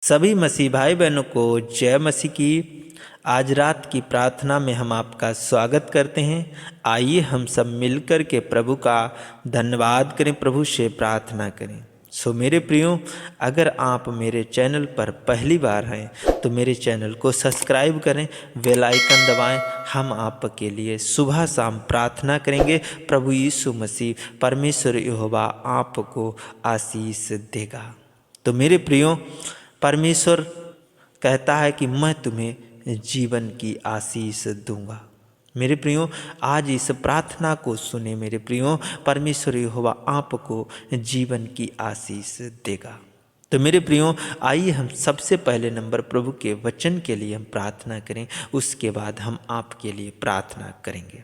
सभी मसीह भाई बहनों को जय मसीह की। आज रात की प्रार्थना में हम आपका स्वागत करते हैं। आइए हम सब मिलकर के प्रभु का धन्यवाद करें, प्रभु से प्रार्थना करें। मेरे प्रियो, अगर आप मेरे चैनल पर पहली बार हैं तो मेरे चैनल को सब्सक्राइब करें, बेल आइकन दबाएं। हम आपके लिए सुबह शाम प्रार्थना करेंगे। प्रभु यीशु मसीह परमेश्वर यहोवा आपको आशीष देगा। तो मेरे प्रियो, परमेश्वर कहता है कि मैं तुम्हें जीवन की आशीष दूंगा। मेरे प्रियो, आज इस प्रार्थना को सुने मेरे प्रियो, परमेश्वर यहोवा आपको जीवन की आशीष देगा। तो मेरे प्रियो, आइए हम सबसे पहले नंबर प्रभु के वचन के लिए हम प्रार्थना करें, उसके बाद हम आपके लिए प्रार्थना करेंगे।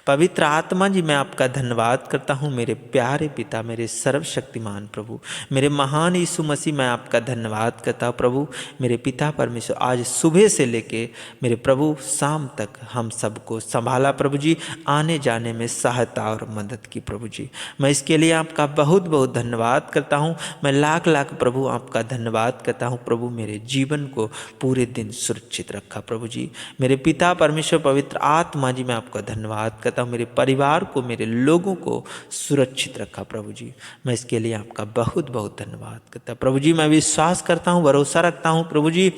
पवित्र आत्मा जी, मैं आपका धन्यवाद करता हूँ मेरे प्यारे पिता, मेरे सर्वशक्तिमान प्रभु, मेरे महान यीशु मसीह, मैं आपका धन्यवाद करता हूँ प्रभु। मेरे पिता परमेश्वर, आज सुबह से लेके मेरे प्रभु शाम तक हम सबको संभाला प्रभु जी, आने जाने में सहायता और मदद की प्रभु जी। मैं इसके लिए आपका बहुत बहुत धन्यवाद करता हूँ। मैं लाख लाख प्रभु आपका धन्यवाद करता हूँ प्रभु। मेरे जीवन को पूरे दिन सुरक्षित रखा प्रभु जी। मेरे पिता परमेश्वर, पवित्र आत्मा जी, मैं आपका धन्यवाद करता हूँ। मेरे परिवार को, मेरे लोगों को सुरक्षित रखा प्रभु जी। मैं इसके लिए आपका बहुत बहुत धन्यवाद करता हूँ प्रभु जी। मैं विश्वास करता हूँ, भरोसा रखता हूँ प्रभु जी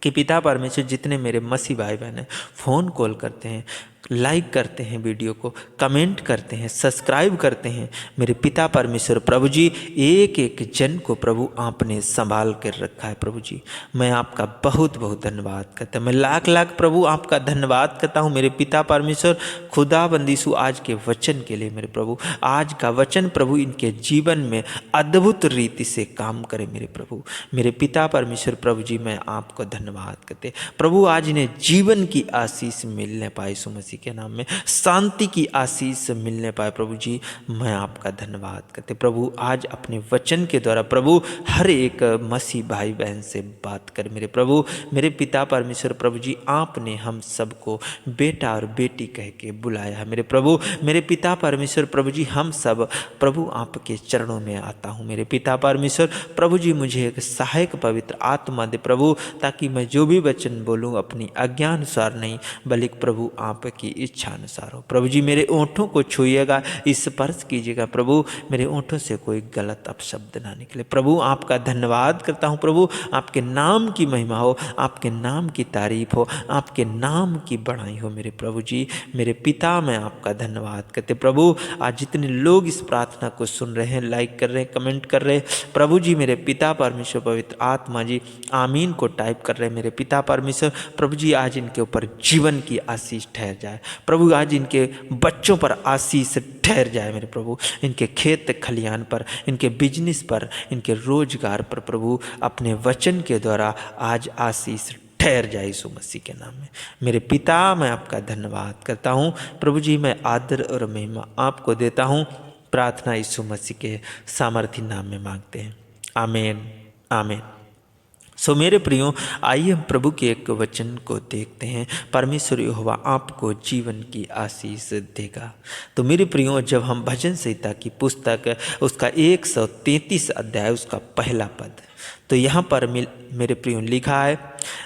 कि पिता परमेश्वर, जितने मेरे मसीह भाई बहन हैं, फ़ोन कॉल करते हैं, लाइक करते हैं, वीडियो को कमेंट करते हैं, सब्सक्राइब करते हैं, मेरे पिता परमेश्वर प्रभु जी, एक एक जन को प्रभु आपने संभाल कर रखा है प्रभु जी। मैं आपका बहुत बहुत धन्यवाद करता हूँ। मैं लाख लाख प्रभु आपका धन्यवाद करता हूँ मेरे पिता परमेश्वर। खुदा बंदीसु आज के वचन के लिए मेरे प्रभु, आज का वचन प्रभु इनके जीवन में अद्भुत रीति से काम करे मेरे प्रभु। मेरे पिता परमेश्वर प्रभु जी, मैं आपको धन्यवाद करते प्रभु। आज इन्हें जीवन की आशीष मिलने पाए यीशु मसीह के नाम में, शांति की आशीष मिलने पाए प्रभु जी। मैं आपका धन्यवाद करते प्रभु। आज अपने वचन के द्वारा प्रभु हर एक मसीह भाई बहन से बात कर मेरे प्रभु। मेरे पिता परमेश्वर प्रभु जी, आपने हम सबको बेटा और बेटी कह के बुलाया है मेरे प्रभु। मेरे पिता परमेश्वर प्रभु जी, हम सब प्रभु आपके चरणों में आता हूँ मेरे पिता परमेश्वर प्रभु जी। मुझे एक सहायक पवित्र आत्मा दे प्रभु, ताकि मैं जो भी वचन बोलूँ अपनी आज्ञा अनुसार नहीं, बल्कि प्रभु आपकी इच्छा अनुसार हो प्रभु जी। मेरे ओंठों को छूइएगा, स्पर्श कीजिएगा प्रभु, मेरे ओंठों से कोई गलत अपशब्द ना निकले प्रभु। आपका धन्यवाद करता हूँ प्रभु। आपके नाम की महिमा हो, आपके नाम की तारीफ हो, आपके नाम की बड़ाई हो मेरे प्रभु जी। मेरे पिता, मैं आपका धन्यवाद करते प्रभु। आज जितने लोग इस प्रार्थना को सुन रहे हैं, लाइक कर रहे हैं, कमेंट कर रहे हैं प्रभु जी, मेरे पिता परमेश्वर पवित्र आत्मा जी आमीन को टाइप कर रहे हैं मेरे पिता परमेश्वर प्रभु जी। आज इनके ऊपर जीवन की आशीष ठहर जाए प्रभु। आज इनके बच्चों पर आशीष ठहर जाए मेरे प्रभु। इनके खेत खलियान पर, इनके बिजनेस पर, इनके रोजगार पर प्रभु अपने वचन के द्वारा आज आशीष ठहर जाए यीशु मसीह के नाम में। मेरे पिता, मैं आपका धन्यवाद करता हूँ प्रभु जी। मैं आदर और महिमा आपको देता हूँ। प्रार्थना यीशु मसीह के सामर्थी नाम में मांगते हैं, आमीन आमीन। मेरे प्रियो, आइए हम प्रभु के एक वचन को देखते हैं। परमेश्वर यहोवा आपको जीवन की आशीष देगा। तो मेरे प्रियो, जब हम भजन संहिता की पुस्तक उसका 133 अध्याय उसका पहला पद, तो यहाँ पर मेरे प्रियो लिखा है,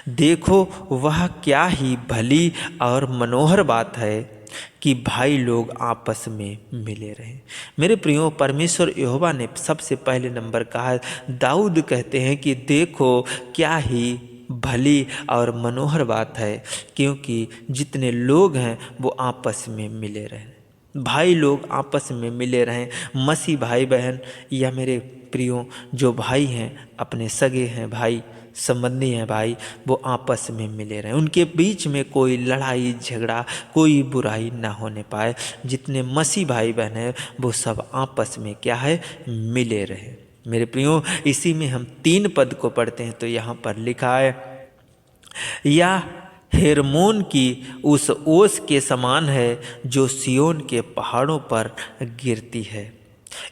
देखो वह क्या ही भली और मनोहर बात है कि भाई लोग आपस में मिले रहें। मेरे प्रियो, परमेश्वर यहोवा ने सबसे पहले नंबर कहा, दाऊद कहते हैं कि देखो क्या ही भली और मनोहर बात है, क्योंकि जितने लोग हैं वो आपस में मिले रहें। भाई लोग आपस में मिले रहें। मसीह भाई बहन या मेरे प्रियो जो भाई हैं, अपने सगे हैं भाई, संबंधी हैं भाई, वो आपस में मिले रहें। उनके बीच में कोई लड़ाई झगड़ा, कोई बुराई ना होने पाए। जितने मसीह भाई बहन हैं वो सब आपस में क्या है, मिले रहे मेरे प्रियो। इसी में हम 3 पद को पढ़ते हैं, तो यहाँ पर लिखा है, या हेर्मोन की उस ओस के समान है जो सियोन के पहाड़ों पर गिरती है।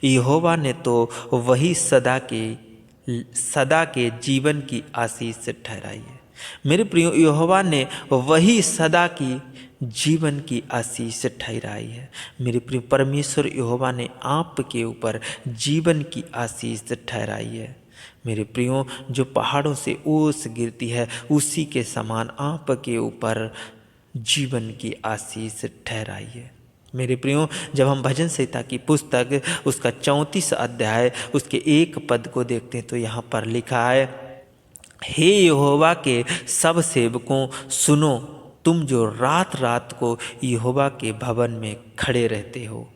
यहोवा ने तो वही सदा के जीवन की आशीष ठहराई है। मेरे प्रियो, यहोवा ने वही सदा की जीवन की आशीष ठहराई है। मेरे प्रिय, परमेश्वर यहोवा ने आपके ऊपर जीवन की आशीष ठहराई है। मेरे प्रियो, जो पहाड़ों से ओस गिरती है उसी के समान आपके ऊपर जीवन की आशीष ठहराई है। मेरे प्रियो, जब हम भजन संहिता की पुस्तक उसका 34 अध्याय उसके 1 पद को देखते हैं तो यहाँ पर लिखा है, हे यहोवा के सब सेवकों सुनो, तुम जो रात रात को यहोवा के भवन में खड़े रहते हो,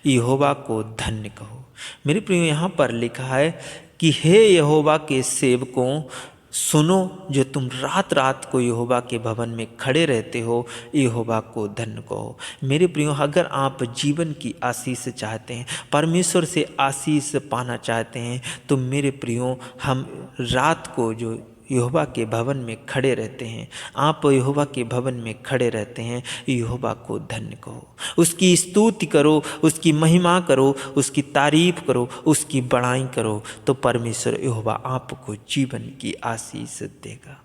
यहोवा को धन्य कहो। मेरे प्रियो, यहाँ पर लिखा है कि हे यहोवा के सेवकों सुनो, जो तुम रात रात को यहोवा के भवन में खड़े रहते हो, यहोवा को धन्य कहो। मेरे प्रियो, अगर आप जीवन की आशीष चाहते हैं, परमेश्वर से आशीष पाना चाहते हैं, तो मेरे प्रियो, हम रात को जो यहोवा के भवन में खड़े रहते हैं, आप यहोवा के भवन में खड़े रहते हैं, यहोवा को धन्य कहो, उसकी स्तुति करो, उसकी महिमा करो, उसकी तारीफ करो, उसकी बड़ाई करो, तो परमेश्वर यहोवा आपको जीवन की आशीष देगा।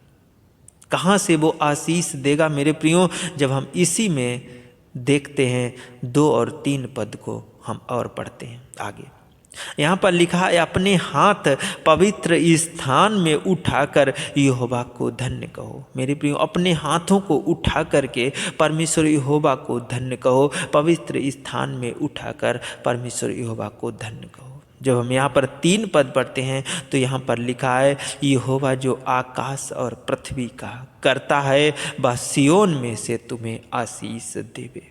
कहाँ से वो आशीष देगा मेरे प्रियो? जब हम इसी में देखते हैं 2 और 3 पद को हम और पढ़ते हैं आगे। यहाँ पर लिखा है, अपने हाथ पवित्र स्थान में उठाकर यहोवा को धन्य कहो। मेरे प्रियो, अपने हाथों को उठा करके परमेश्वर यहोवा को धन्य कहो, पवित्र स्थान में उठाकर परमेश्वर यहोवा को धन्य कहो। जब हम यहाँ पर 3 पद पढ़ते हैं तो यहाँ पर लिखा है, यहोवा जो आकाश और पृथ्वी का करता है, वह सिय्योन में से तुम्हें आशीष देवे।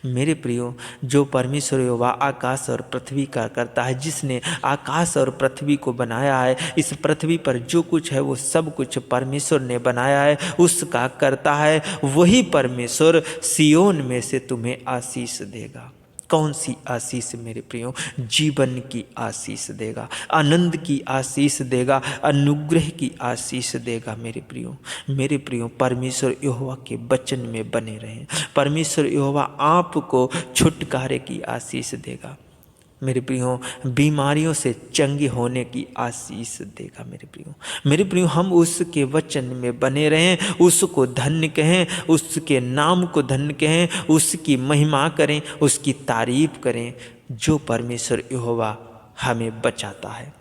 मेरे प्रियो, जो परमेश्वर यहोवा आकाश और पृथ्वी का करता है, जिसने आकाश और पृथ्वी को बनाया है, इस पृथ्वी पर जो कुछ है वो सब कुछ परमेश्वर ने बनाया है, उसका करता है, वही परमेश्वर सिय्योन में से तुम्हें आशीष देगा। कौन सी आशीष मेरे प्रियो? जीवन की आशीष देगा, आनंद की आशीष देगा, अनुग्रह की आशीष देगा। मेरे प्रियो, परमेश्वर यहोवा के वचन में बने रहें। परमेश्वर यहोवा आपको छुटकारे की आशीष देगा। मेरे प्रियो, बीमारियों से चंगे होने की आशीष देगा। मेरे प्रियो, हम उसके वचन में बने रहें, उसको धन्य कहें, उसके नाम को धन्य कहें, उसकी महिमा करें, उसकी तारीफ करें, जो परमेश्वर यहोवा हमें बचाता है,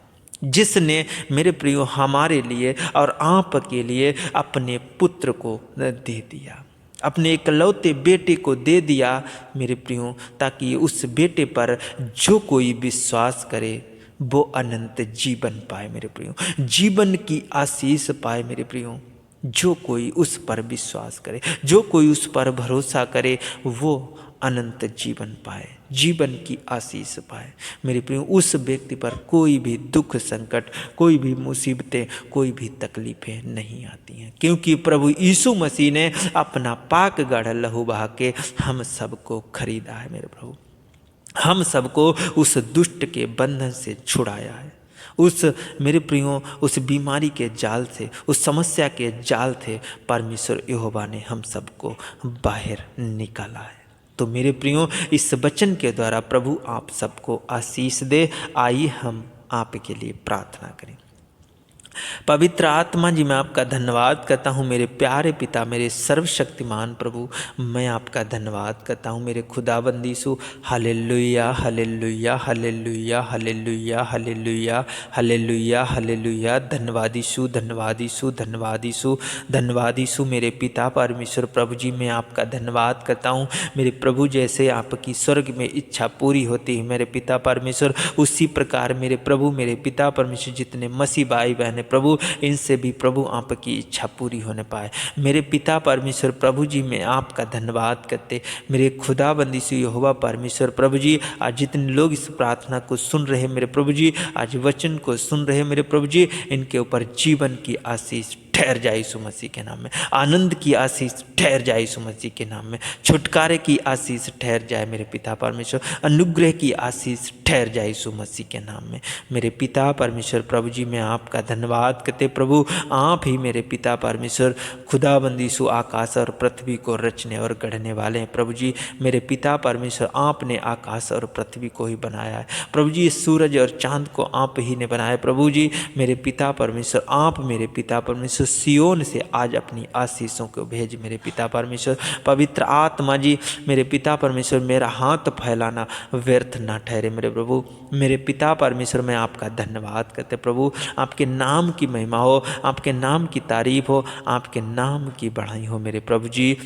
जिसने मेरे प्रियो हमारे लिए और आपके लिए अपने पुत्र को दे दिया, अपने इकलौते बेटे को दे दिया मेरे प्रियो, ताकि उस बेटे पर जो कोई विश्वास करे वो अनंत जीवन पाए। मेरे प्रियो, जीवन की आशीष पाए। मेरे प्रियो, जो कोई उस पर विश्वास करे, जो कोई उस पर भरोसा करे, वो अनंत जीवन पाए, जीवन की आशीष पाए। मेरे प्रियो, उस व्यक्ति पर कोई भी दुख संकट, कोई भी मुसीबतें, कोई भी तकलीफें नहीं आती हैं, क्योंकि प्रभु यीशु मसीह ने अपना पाक गढ़ा लहू बहा के हम सबको खरीदा है। मेरे प्रभु, हम सबको उस दुष्ट के बंधन से छुड़ाया है। मेरे प्रियो, उस बीमारी के जाल से, उस समस्या के जाल से परमेश्वर यहोवा ने हम सबको बाहर निकाला है। तो मेरे प्रियो, इस वचन के द्वारा प्रभु आप सबको आशीष दे। आइए हम आपके लिए प्रार्थना करें। पवित्र आत्मा जी, मैं आपका धन्यवाद करता हूँ मेरे प्यारे पिता, मेरे सर्वशक्तिमान प्रभु, मैं आपका धन्यवाद करता हूँ मेरे खुदाबंद Yeshu. Hallelujah, hallelujah, hallelujah, hallelujah, hallelujah, hallelujah, hallelujah. धन्यवाद यीशु, धन्यवाद यीशु, धन्यवाद यीशु, धन्यवाद यीशु। मेरे पिता परमेश्वर प्रभु जी, मैं आपका धन्यवाद करता हूँ मेरे प्रभु। जैसे आपकी स्वर्ग में इच्छा पूरी होती है मेरे पिता परमेश्वर, उसी प्रकार मेरे प्रभु, मेरे पिता परमेश्वर, जितने मसीह भाई बहन प्रभु, इनसे भी प्रभु आपकी इच्छा पूरी होने पाए। मेरे पिता परमेश्वर प्रभु जी, मैं आपका धन्यवाद करते मेरे खुदाबंदी से यहोवा परमेश्वर प्रभु जी, आज जितने लोग इस प्रार्थना को सुन रहे मेरे प्रभु जी, आज वचन को सुन रहे मेरे प्रभु जी, इनके ऊपर जीवन की आशीष ठहर जाए यीशु मसीह के नाम में, आनंद की आशीष ठहर जाए यीशु मसीह के नाम में, छुटकारे की आशीष ठहर जाए मेरे पिता परमेश्वर, अनुग्रह की आशीष ठहर जाए यीशु मसीह के नाम में। मेरे पिता परमेश्वर प्रभु जी, मैं आपका धन्यवाद करते प्रभु, आप ही मेरे पिता परमेश्वर खुदाबंद यीशु आकाश और पृथ्वी को रचने और गढ़ने वाले हैं प्रभु जी। मेरे पिता परमेश्वर, आपने आकाश और पृथ्वी को ही बनाया है प्रभु जी, सूरज और चांद को आप ही ने बनाया प्रभु जी। मेरे पिता परमेश्वर, आप मेरे पिता परमेश्वर सियोन से आज अपनी आशीषों को भेज मेरे पिता परमेश्वर। पवित्र आत्मा जी मेरे पिता परमेश्वर, मेरा हाथ फैलाना व्यर्थ ना ठहरे मेरे प्रभु। मेरे पिता परमेश्वर, मैं आपका धन्यवाद करते प्रभु। आपके नाम की महिमा हो, आपके नाम की तारीफ हो, आपके नाम की बढ़ाई हो मेरे प्रभु जी।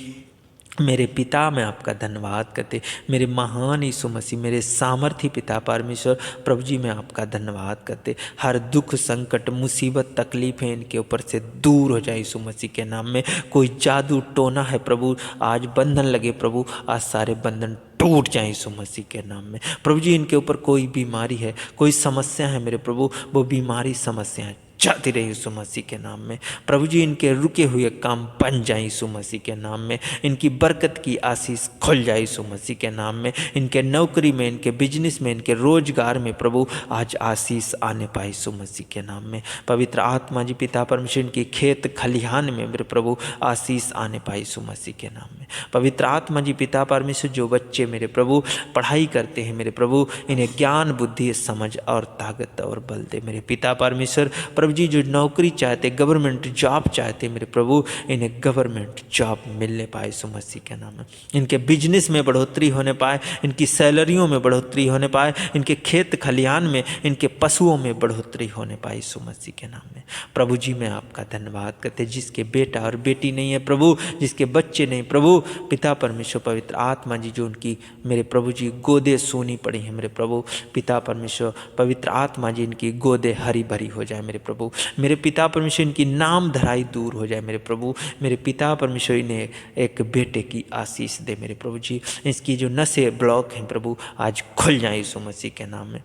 मेरे पिता, मैं आपका धन्यवाद करते, मेरे महान यीशु मसीह, मेरे सामर्थी पिता परमेश्वर प्रभु जी, मैं आपका धन्यवाद करते। हर दुख, संकट, मुसीबत, तकलीफें इनके ऊपर से दूर हो जाए यीशु मसीह के नाम में। कोई जादू टोना है प्रभु, आज बंधन लगे प्रभु, आज सारे बंधन टूट जाए यीशु मसीह के नाम में। प्रभु जी, इनके ऊपर कोई बीमारी है, कोई समस्या है मेरे प्रभु, वो बीमारी समस्याएं जाती रहे यीशु मसीह के नाम में। प्रभु जी, इनके रुके हुए काम बन जाए यीशु मसीह के नाम में। इनकी बरकत की आशीष खुल जाए यीशु मसीह के नाम में। इनके नौकरी में, इनके बिजनेस में, इनके रोजगार में प्रभु आज आशीष आने पाए यीशु मसीह के नाम में। पवित्र आत्मा जी पिता परमेश्वर, इनकी खेत खलिहान में मेरे प्रभु आशीष आने पाए यीशु मसीह के नाम में। पवित्र आत्मा जी पिता परमेश्वर, जो बच्चे मेरे प्रभु पढ़ाई करते हैं मेरे प्रभु, इन्हें ज्ञान, बुद्धि, समझ और ताकत और बल दे मेरे पिता परमेश्वर। प्रभु जी, जो नौकरी चाहते, गवर्नमेंट जॉब चाहते मेरे प्रभु, इन्हें गवर्नमेंट जॉब मिलने पाए यीशु मसीह के नाम में। इनके बिजनेस में बढ़ोतरी होने पाए, इनकी सैलरियों में बढ़ोतरी होने पाए, इनके खेत खलिहान में, इनके पशुओं में बढ़ोतरी होने पाए यीशु मसीह के नाम में। प्रभु जी, मैं आपका धन्यवाद करते, जिसके बेटा और बेटी नहीं है प्रभु, जिसके बच्चे नहीं प्रभु, पिता परमेश्वर पवित्र आत्मा जी, जो उनकी मेरे प्रभु जी गोदे सोनी पड़ी हैं मेरे प्रभु, पिता परमेश्वर पवित्र आत्मा जी, इनकी गोदे हरी भरी हो जाए मेरे प्रभु। मेरे पिता परमेश्वर, इनकी नाम धराई दूर हो जाए मेरे प्रभु। मेरे पिता परमेश्वर, इन्हें एक बेटे की आशीष दे मेरे प्रभु जी। इसकी जो नसें ब्लॉक हैं प्रभु, आज खुल जाए यीशु मसीह के नाम में।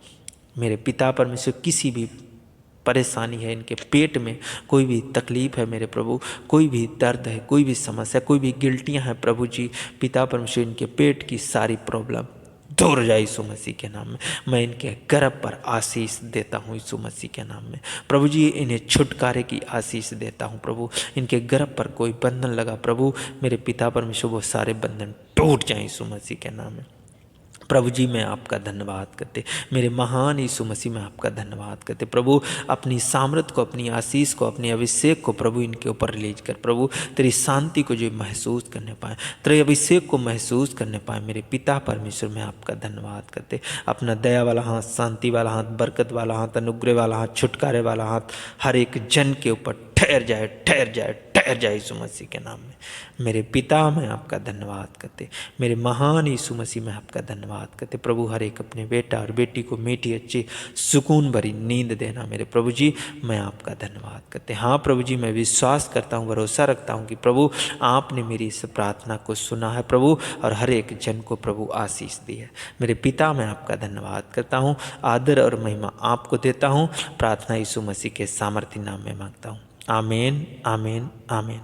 मेरे पिता परमेश्वर, किसी भी परेशानी है, इनके पेट में कोई भी तकलीफ है मेरे प्रभु, कोई भी दर्द है, कोई भी समस्या, कोई भी गिल्टियाँ हैं प्रभु जी, पिता परमेश्वर, इनके पेट की सारी प्रॉब्लम दूर हो जाए यीशु मसीह के नाम में। मैं इनके गर्भ पर आशीष देता हूँ यीशु मसीह के नाम में। प्रभु जी, इन्हें छुटकारे की आशीष देता हूँ प्रभु। इनके गर्भ पर कोई बंधन लगा प्रभु, मेरे पिता परमेश्वर, वो सारे बंधन टूट जाए यीशु मसीह के नाम में। प्रभु जी, मैं आपका धन्यवाद करते, मेरे महान यीशु मसीह, मैं आपका धन्यवाद करते प्रभु। अपनी सामर्थ को, अपनी आशीष को, अपनी अभिषेक को प्रभु इनके ऊपर रिलीज कर प्रभु। तेरी शांति को जो महसूस करने पाए, तेरे अभिषेक को महसूस करने पाए मेरे पिता परमेश्वर, मैं आपका धन्यवाद करते। अपना दया वाला हाथ, शांति वाला हाथ, बरकत वाला हाथ, अनुग्रह वाला हाथ, छुटकारे वाला हाथ हर एक जन के ऊपर ठहर जाए, ठहर जाए, ठहर जाए यीशु मसीह के नाम में। मेरे पिता, मैं आपका धन्यवाद करते, मेरे महान यीशु मसीह, मैं आपका धन्यवाद करते प्रभु। हर एक अपने बेटा और बेटी को मीठी, अच्छी, सुकून भरी नींद देना मेरे प्रभु जी, मैं आपका धन्यवाद करते। हाँ प्रभु जी, मैं विश्वास करता हूँ, भरोसा रखता हूँ कि प्रभु आपने मेरी इस प्रार्थना को सुना है प्रभु, और हर एक जन को प्रभु आशीष दी है। मेरे पिता, मैं आपका धन्यवाद करता हूँ, आदर और महिमा आपको देता हूँ। प्रार्थना यीशु मसीह के सामर्थी नाम में मांगता हूँ, आमीन, आमीन, आमीन।